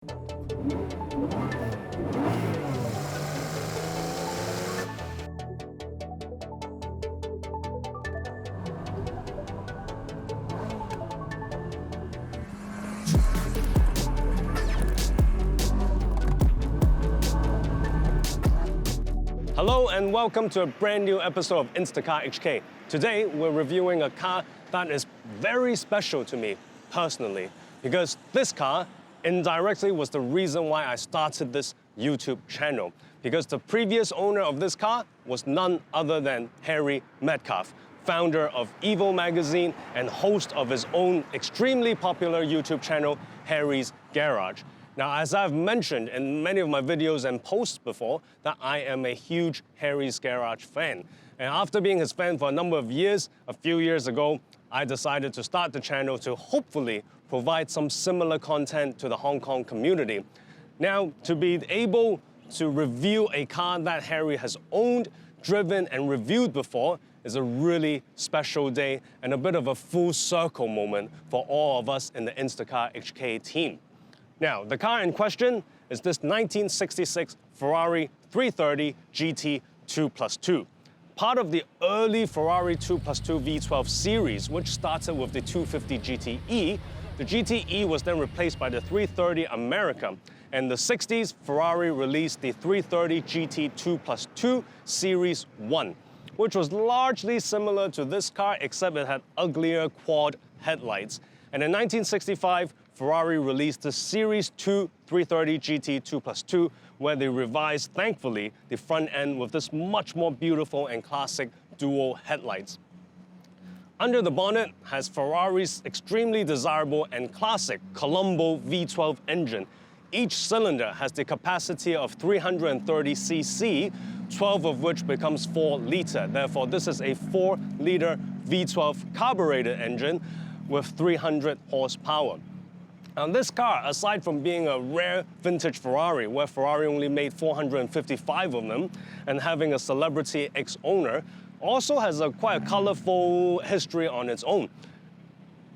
Hello and welcome to a brand new episode of Instacar HK. Today we're reviewing a car that is very special to me personally because this car indirectly was the reason why I started this YouTube channel, because the previous owner of this car was none other than Harry Metcalfe, founder of Evil magazine and host of his own extremely popular YouTube channel, Harry's Garage. Now, as I've mentioned in many of my videos and posts before, that I am a huge Harry's Garage fan. And after being his fan for a number of years, a few years ago, I decided to start the channel to hopefully provide some similar content to the Hong Kong community. Now, to be able to review a car that Harry has owned, driven, and reviewed before is a really special day and a bit of a full circle moment for all of us in the Instacar HK team. Now, the car in question is this 1966 Ferrari 330 GT 2+2. Part of the early Ferrari 2+2 V12 series, which started with the 250 GTE. The GTE was then replaced by the 330 America. In the 60s, Ferrari released the 330 GT 2+2 Series 1, which was largely similar to this car, except it had uglier quad headlights. And in 1965, Ferrari released the Series 2 330 GT 2+2, where they revised, thankfully, the front end with this much more beautiful and classic dual headlights. Under the bonnet has Ferrari's extremely desirable and classic Colombo V12 engine. Each cylinder has the capacity of 330 cc, 12 of which becomes 4 liter. Therefore, this is a 4-liter V12 carbureted engine with 300 horsepower. Now, this car, aside from being a rare vintage Ferrari, where Ferrari only made 455 of them, and having a celebrity ex-owner, also has quite a colorful history on its own.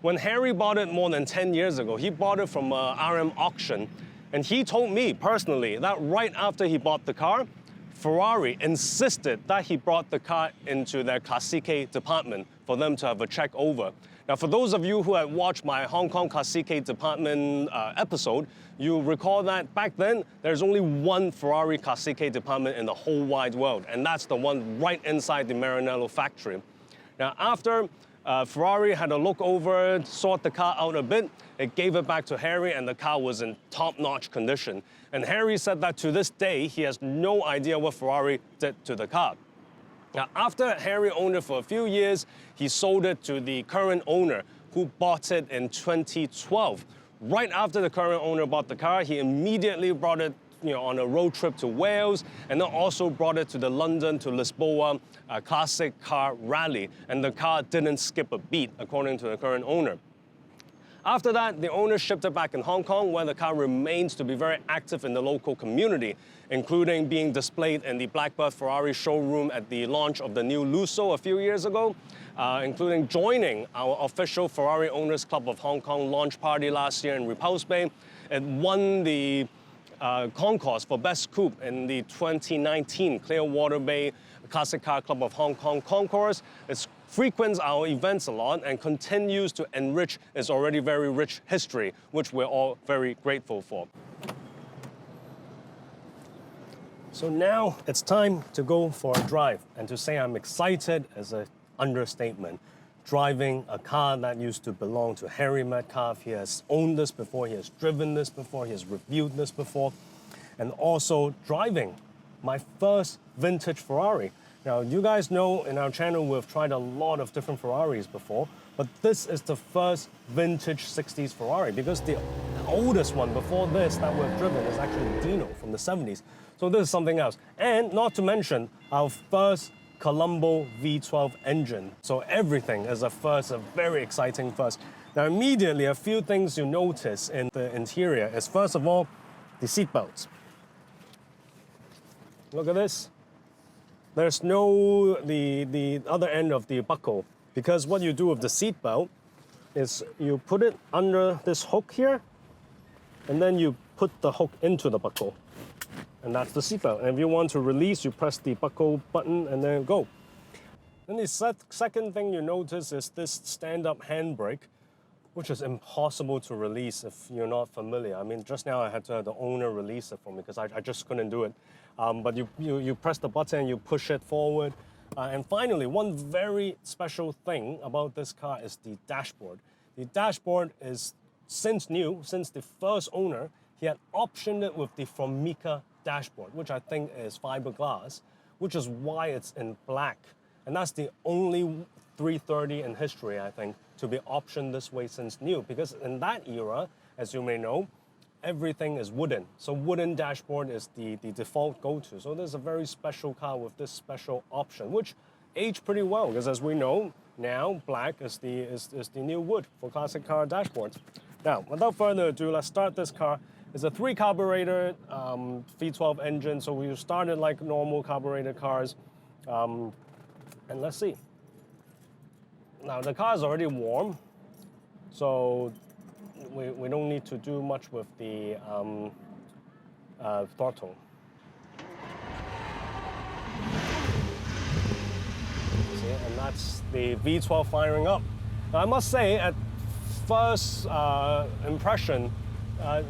When Harry bought it more than 10 years ago, he bought it from a RM auction, and he told me personally that right after he bought the car, Ferrari insisted that he brought the car into their Classique department for them to have a check over. Now, for those of you who had watched my Hong Kong Classique department episode, you'll recall that back then, there's only one Ferrari Classique department in the whole wide world, and that's the one right inside the Maranello factory. Now, after Ferrari had a look over, sort the car out a bit, it gave it back to Harry, and the car was in top-notch condition. And Harry said that to this day, he has no idea what Ferrari did to the car. Now, after Harry owned it for a few years, he sold it to the current owner, who bought it in 2012. Right after the current owner bought the car, he immediately brought it on a road trip to Wales, and then also brought it to the London to Lisboa classic car rally. And the car didn't skip a beat, according to the current owner. After that, the owner shipped it back in Hong Kong, where the car remains to be very active in the local community, including being displayed in the Blackbird Ferrari showroom at the launch of the new Lusso a few years ago, including joining our official Ferrari Owners Club of Hong Kong launch party last year in Repulse Bay. It won the concourse for Best Coupe in the 2019 Clearwater Bay Classic Car Club of Hong Kong concourse. It frequents our events a lot and continues to enrich its already very rich history, which we're all very grateful for. So now it's time to go for a drive, and to say I'm excited is an understatement. Driving a car that used to belong to Harry Metcalfe. He has owned this before, he has driven this before, he has reviewed this before, and also driving my first vintage Ferrari. Now, you guys know in our channel we've tried a lot of different Ferraris before, but this is the first vintage 60s Ferrari, because the oldest one before this that we've driven is actually Dino from the 70s. So this is something else. And not to mention our first Columbo V12 engine. So everything is a first, a very exciting first. Now, immediately, a few things you notice in the interior is, first of all, the seat belts. Look at this. There's no the other end of the buckle, because what you do with the seat belt is you put it under this hook here, and then you put the hook into the buckle. And that's the seatbelt. And if you want to release, you press the buckle button and then go. Then the second thing you notice is this stand-up handbrake, which is impossible to release if you're not familiar. I mean, just now I had to have the owner release it for me because I just couldn't do it. But you press the button, you push it forward. And finally, one very special thing about this car is the dashboard. The dashboard is since the first owner, he had optioned it with the Formica dashboard, which I think is fiberglass, which is why it's in black. And that's the only 330 in history, I think, to be optioned this way since new. Because in that era, as you may know, everything is wooden. So wooden dashboard is the default go-to. So there's a very special car with this special option, which aged pretty well, because as we know, now black is the new wood for classic car dashboards. Now, without further ado, let's start this car. It's a 3-carburetor V12 engine, so we started like normal carbureted cars. And let's see. Now the car is already warm, so we don't need to do much with the throttle. See, and that's the V12 firing up. Now I must say, at first impression,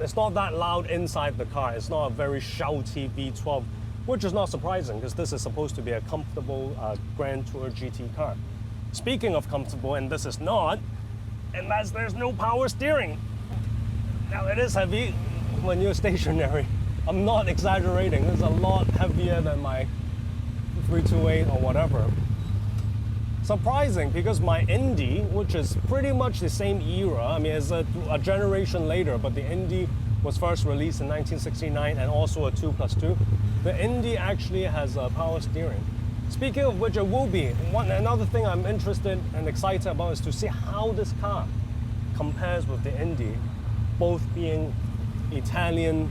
it's not that loud inside the car. It's not a very shouty V12, which is not surprising because this is supposed to be a comfortable Grand Tour GT car. Speaking of comfortable, and this is not, and there's no power steering. Now it is heavy when you're stationary. I'm not exaggerating. It's a lot heavier than my 328 or whatever. Surprising, because my Indy, which is pretty much the same era, I mean it's a generation later, but the Indy was first released in 1969 and also a 2+2. The Indy actually has power steering. Speaking of which, it will be. Another thing I'm interested and excited about is to see how this car compares with the Indy, both being Italian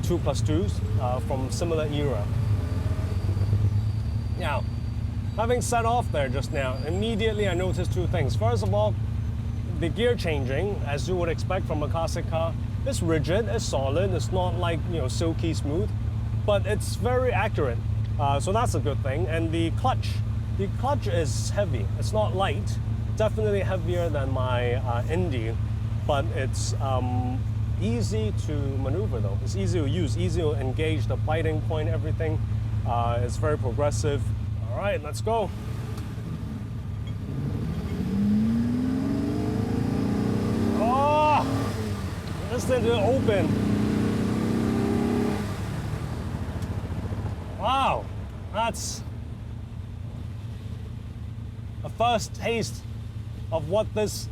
2+2s from similar era. Now, having set off there just now, immediately I noticed two things. First of all, the gear changing, as you would expect from a classic car, it's rigid, it's solid, it's not like, silky smooth, but it's very accurate. So that's a good thing. And the clutch is heavy. It's not light, definitely heavier than my Indy, but it's easy to maneuver though. It's easy to use, easy to engage, the biting point, everything. It's very progressive. All right, let's go. Oh, this thing didn't open. Wow, that's a first taste of what this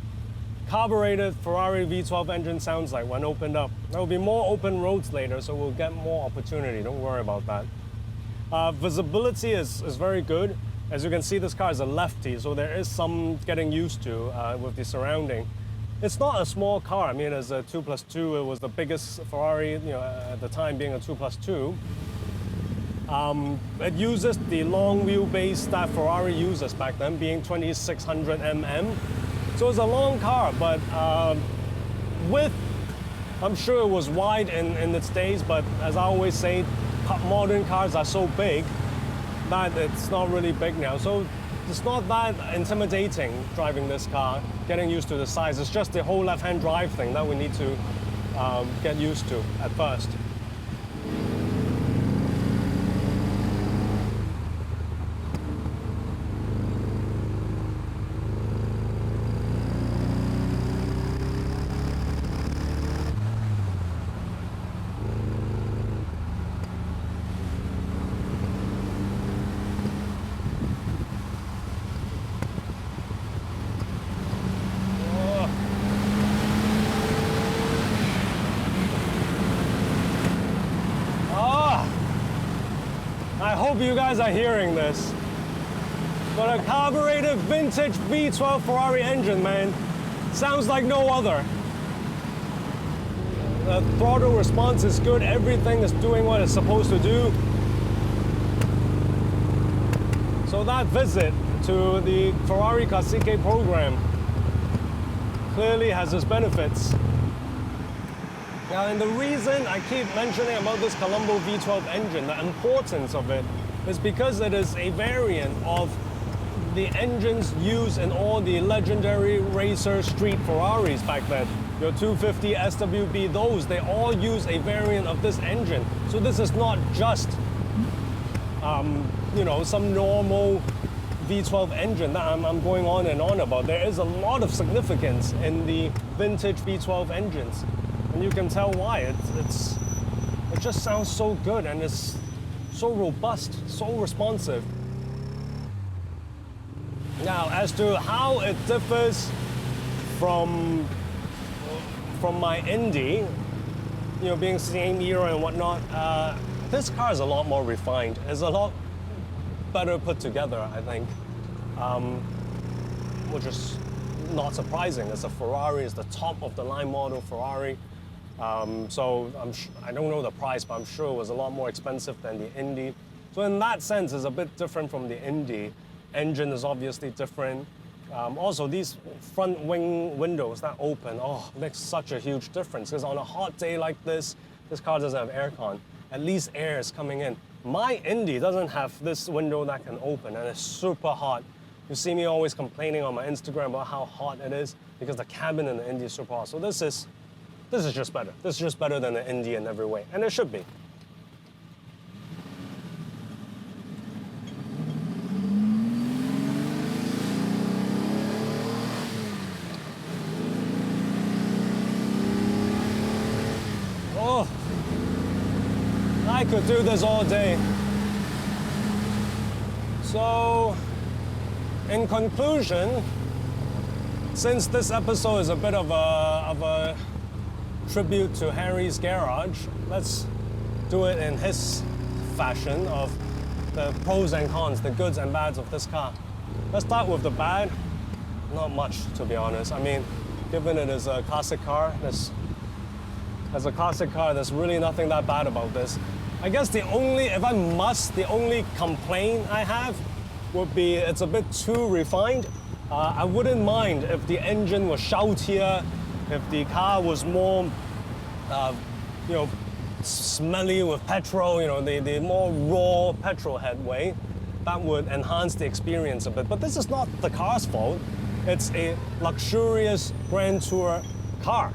carbureted Ferrari V12 engine sounds like when opened up. There will be more open roads later, so we'll get more opportunity. Don't worry about that. Visibility is very good. As you can see, this car is a lefty, so there is some getting used to with the surrounding. It's not a small car. I mean, as a 2+2, it was the biggest Ferrari, at the time being a 2+2. It uses the long wheelbase that Ferrari uses back then, being 2600 mm. So it's a long car, but width, I'm sure it was wide in its days, but as I always say, modern cars are so big that it's not really big now. So it's not that intimidating driving this car, getting used to the size. It's just the whole left-hand drive thing that we need to get used to at first. I hope you guys are hearing this. But a carbureted vintage V12 Ferrari engine, man, sounds like no other. The throttle response is good, everything is doing what it's supposed to do. So that visit to the Ferrari Classiche program clearly has its benefits. Now, and the reason I keep mentioning about this Colombo V12 engine, the importance of it, is because it is a variant of the engines used in all the legendary racer street Ferraris back then. Your 250 SWB, those, they all use a variant of this engine. So this is not just, you know, some normal V12 engine that I'm going on and on about. There is a lot of significance in the vintage V12 engines. And you can tell why. It just sounds so good, and it's so robust, so responsive. Now, as to how it differs from my Indy, you know, being same era and whatnot, this car is a lot more refined. It's a lot better put together, I think, which is not surprising. It's a Ferrari. It's the top of the line model Ferrari. So I don't know the price, but I'm sure it was a lot more expensive than the Indy. So in that sense, it's a bit different from the Indy. Engine is obviously different. Also, these front wing windows that open, makes such a huge difference. Because on a hot day like this car doesn't have aircon. At least air is coming in. My Indy doesn't have this window that can open, and it's super hot. You see me always complaining on my Instagram about how hot it is because the cabin in the Indy is super hot. So this is just better. This is just better than the Indy in every way, and it should be. Oh, I could do this all day. So, in conclusion, since this episode is a bit of a tribute to Harry's garage, let's do it in his fashion of the pros and cons, the goods and bads of this car. Let's start with the bad. Not much, to be honest. I mean, given it is a classic car, there's really nothing that bad about this. I guess the only complaint I have would be it's a bit too refined. I wouldn't mind if the engine was shoutier, if the car was more, you know, smelly with petrol, you know, the more raw petrol headway. That would enhance the experience a bit. But this is not the car's fault. It's a luxurious Grand Tour car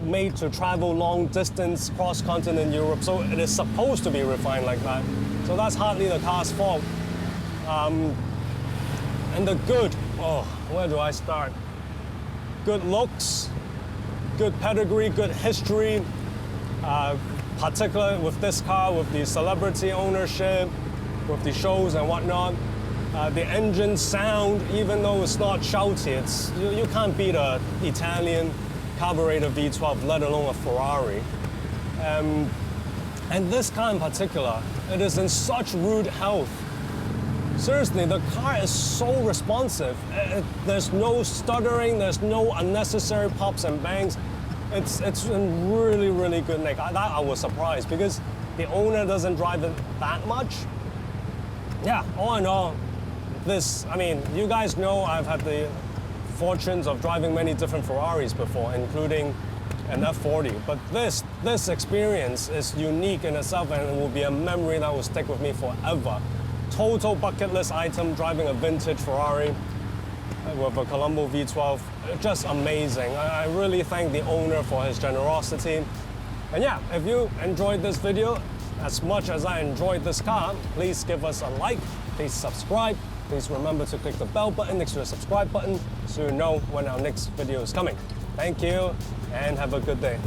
made to travel long distance cross-continent Europe, so it is supposed to be refined like that. So that's hardly the car's fault. And the good, where do I start? Good looks, good pedigree, good history, particularly with this car, with the celebrity ownership, with the shows and whatnot. The engine sound, even though it's not shouty, you can't beat an Italian carburetor V12, let alone a Ferrari. And this car in particular, it is in such rude health. Seriously, the car is so responsive. There's no stuttering, there's no unnecessary pops and bangs. It's in really, really good nick. I was surprised because the owner doesn't drive it that much. Yeah, all in all, you guys know I've had the fortunes of driving many different Ferraris before, including an F40. But this experience is unique in itself, and it will be a memory that will stick with me forever. Total bucket list item, driving a vintage Ferrari with a Columbo V12. Just amazing. I really thank the owner for his generosity. And yeah, if you enjoyed this video as much as I enjoyed this car, please give us a like, please subscribe. Please remember to click the bell button next to the subscribe button so you know when our next video is coming. Thank you and have a good day.